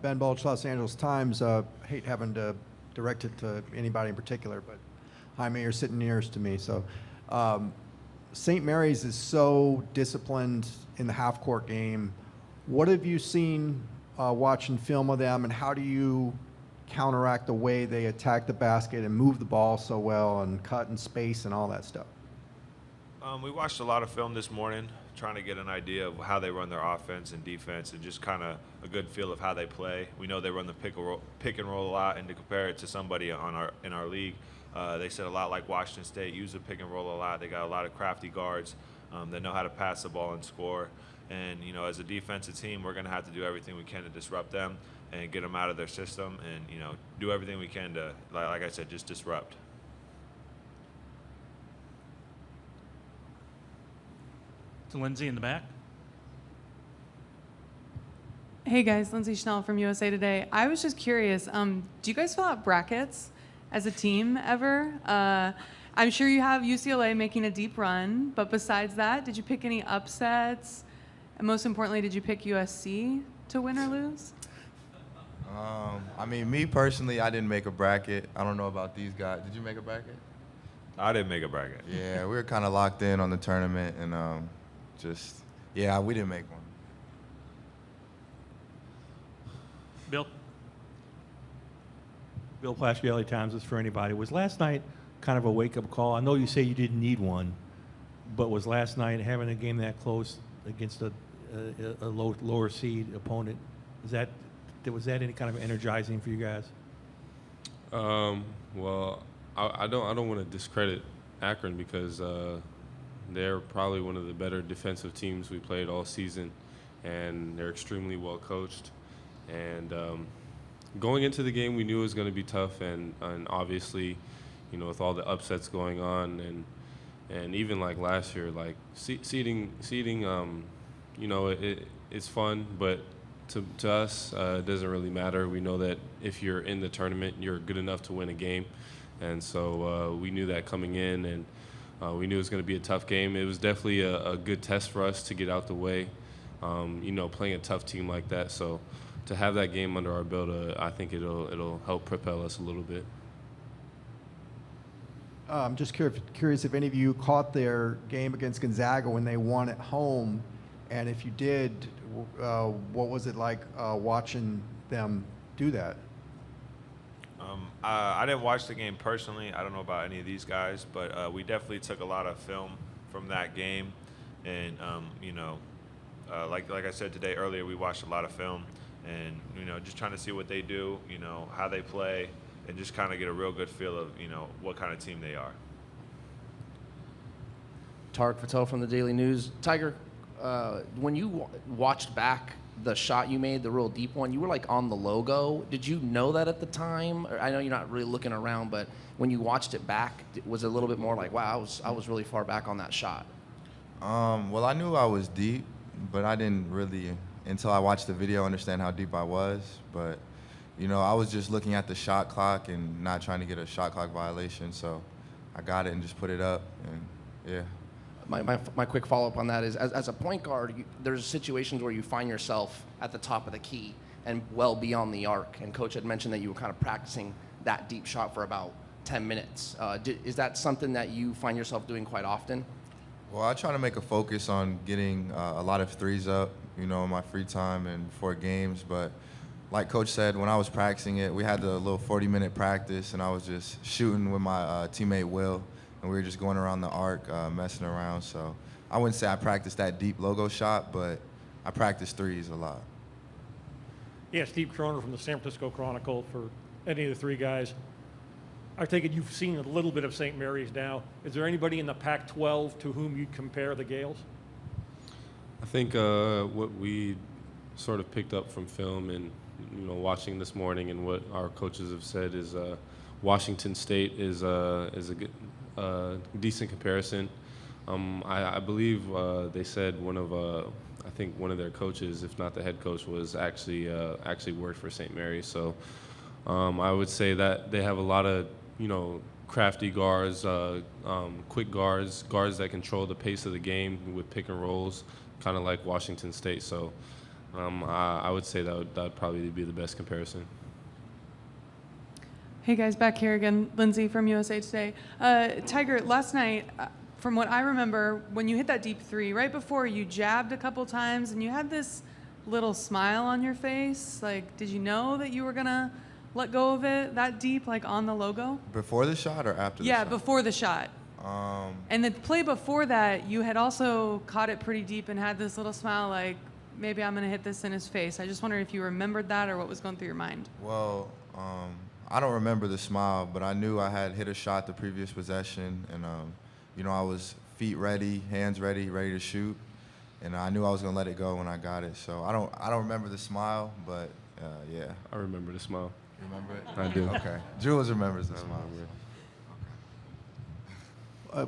Ben Bulge, Los Angeles Times. Hate having to direct it to anybody in particular, but Jaime, you're sitting nearest to me. So St. Mary's is so disciplined in the half-court game. What have you seen watching film of them, and how do you counteract the way they attack the basket and move the ball so well and cut and space and all that stuff? We watched a lot of film this morning, trying to get an idea of how they run their offense and defense, and just kind of a good feel of how they play. We know they run the pick and roll a lot, and to compare it to somebody in our league, they said a lot like Washington State, use the pick and roll a lot. They got a lot of crafty guards that know how to pass the ball and score. And as a defensive team, we're going to have to do everything we can to disrupt them and get them out of their system, and do everything we can to, like I said, just disrupt. To Lindsay in the back. Hey guys, Lindsay Schnell from USA Today. I was just curious, do you guys fill out brackets as a team ever? I'm sure you have UCLA making a deep run, but besides that, did you pick any upsets? And most importantly, did you pick USC to win or lose? I mean, me personally, I didn't make a bracket. I don't know about these guys. Did you make a bracket? I didn't make a bracket. Yeah, we were kind of locked in on the tournament, and we didn't make one. Bill Plaschke, LA Times, is for anybody. Was last night kind of a wake-up call? I know you say you didn't need one, but was last night having a game that close against a lower seed opponent, was that any kind of energizing for you guys? Well, I don't want to discredit Akron because they're probably one of the better defensive teams we played all season, and they're extremely well coached. And going into the game, we knew it was going to be tough, and obviously, with all the upsets going on, and even like last year, like seeding, it's fun, but to us, it doesn't really matter. We know that if you're in the tournament, you're good enough to win a game, and so we knew that coming in, and we knew it was going to be a tough game. It was definitely a good test for us to get out the way, playing a tough team like that. So to have that game under our belt, I think it'll help propel us a little bit. I'm just curious if any of you caught their game against Gonzaga when they won at home, and if you did, what was it like watching them do that? I didn't watch the game personally. I don't know about any of these guys, but we definitely took a lot of film from that game, and like I said today earlier, we watched a lot of film, and just trying to see what they do, how they play, and just kind of get a real good feel of what kind of team they are. Tarek Patel from the Daily News. Tyger, when you watched back the shot you made, the real deep one, you were like on the logo. Did you know that at the time? I know you're not really looking around, but when you watched it back, was it a little bit more like, wow, I was really far back on that shot? Well, I knew I was deep, but I didn't really, until I watched the video, understand how deep I was. But, I was just looking at the shot clock and not trying to get a shot clock violation, so I got it and just put it up, and yeah. My quick follow-up on that is, as a point guard, there's situations where you find yourself at the top of the key and well beyond the arc. And Coach had mentioned that you were kind of practicing that deep shot for about 10 minutes. Is that something that you find yourself doing quite often? Well, I try to make a focus on getting a lot of threes up, in my free time and before games. But like Coach said, when I was practicing it, we had the little 40-minute practice, and I was just shooting with my teammate Will. And we were just going around the arc, messing around. So I wouldn't say I practiced that deep logo shot, but I practiced threes a lot. Yeah, Steve Kroner from the San Francisco Chronicle. For any of the three guys, I take it you've seen a little bit of St. Mary's now. Is there anybody in the Pac-12 to whom you'd compare the Gales? I think what we sort of picked up from film and watching this morning, and what our coaches have said is Washington State is a good. Decent comparison. I believe they said I think one of their coaches, if not the head coach, was actually worked for St. Mary's. So I would say that they have a lot of crafty guards, quick guards that control the pace of the game with pick and rolls, kind of like Washington State. So I would say that would probably be the best comparison. Hey guys, back here again. Lindsay from USA Today. Tyger, last night, from what I remember, when you hit that deep three, right before you jabbed a couple times and you had this little smile on your face. Like, did you know that you were gonna let go of it that deep, like on the logo? Before the shot or after the Yeah, shot? before the shot. And the play before that, you had also caught it pretty deep and had this little smile like, maybe I'm going to hit this in his face. I just wonder if you remembered that or what was going through your mind. Well, I don't remember the smile, but I knew I had hit a shot the previous possession, and I was feet ready, hands ready, ready to shoot, and I knew I was going to let it go when I got it. So I don't remember the smile, but yeah. I remember the smile. You remember it? I do. Okay. Jules remembers the I smile. remember it.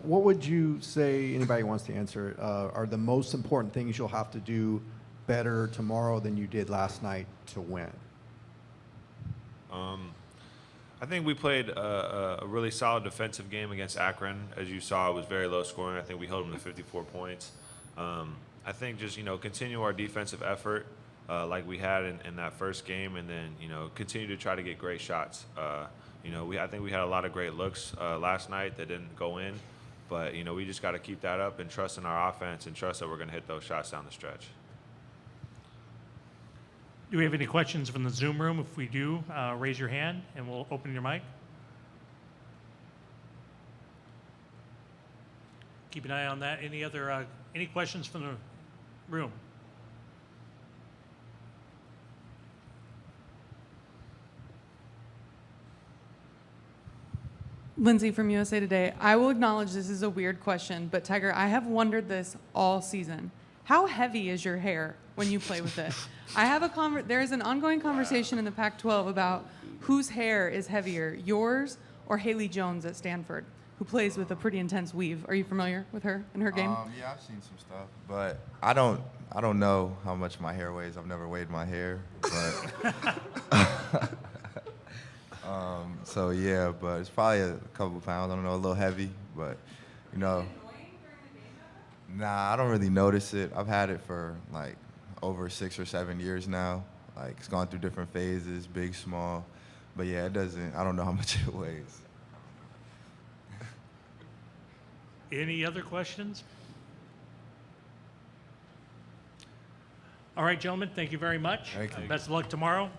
What would you say, anybody wants to answer, are the most important things you'll have to do better tomorrow than you did last night to win? I think we played a really solid defensive game against Akron. As you saw, it was very low scoring. I think we held them to 54 points. I think just, continue our defensive effort like we had in that first game, and then, continue to try to get great shots. I think we had a lot of great looks last night that didn't go in, but, we just got to keep that up and trust in our offense and trust that we're going to hit those shots down the stretch. Do we have any questions from the Zoom room? If we do, raise your hand and we'll open your mic. Keep an eye on that. Any questions from the room? Lindsay from USA Today. I will acknowledge this is a weird question, but Tyger, I have wondered this all season. How heavy is your hair when you play with it? There is an ongoing conversation in the Pac-12 about whose hair is heavier, yours or Haley Jones at Stanford, who plays with a pretty intense weave. Are you familiar with her and her game? Yeah, I've seen some stuff, but I don't know how much my hair weighs. I've never weighed my hair, but so yeah, but it's probably a couple pounds. I don't know, a little heavy, but Nah, I don't really notice it. I've had it for like over 6 or 7 years now. Like, it's gone through different phases, big, small, but yeah, I don't know how much it weighs. Any other questions? All right, gentlemen, thank you very much. Thank you. Best of luck tomorrow.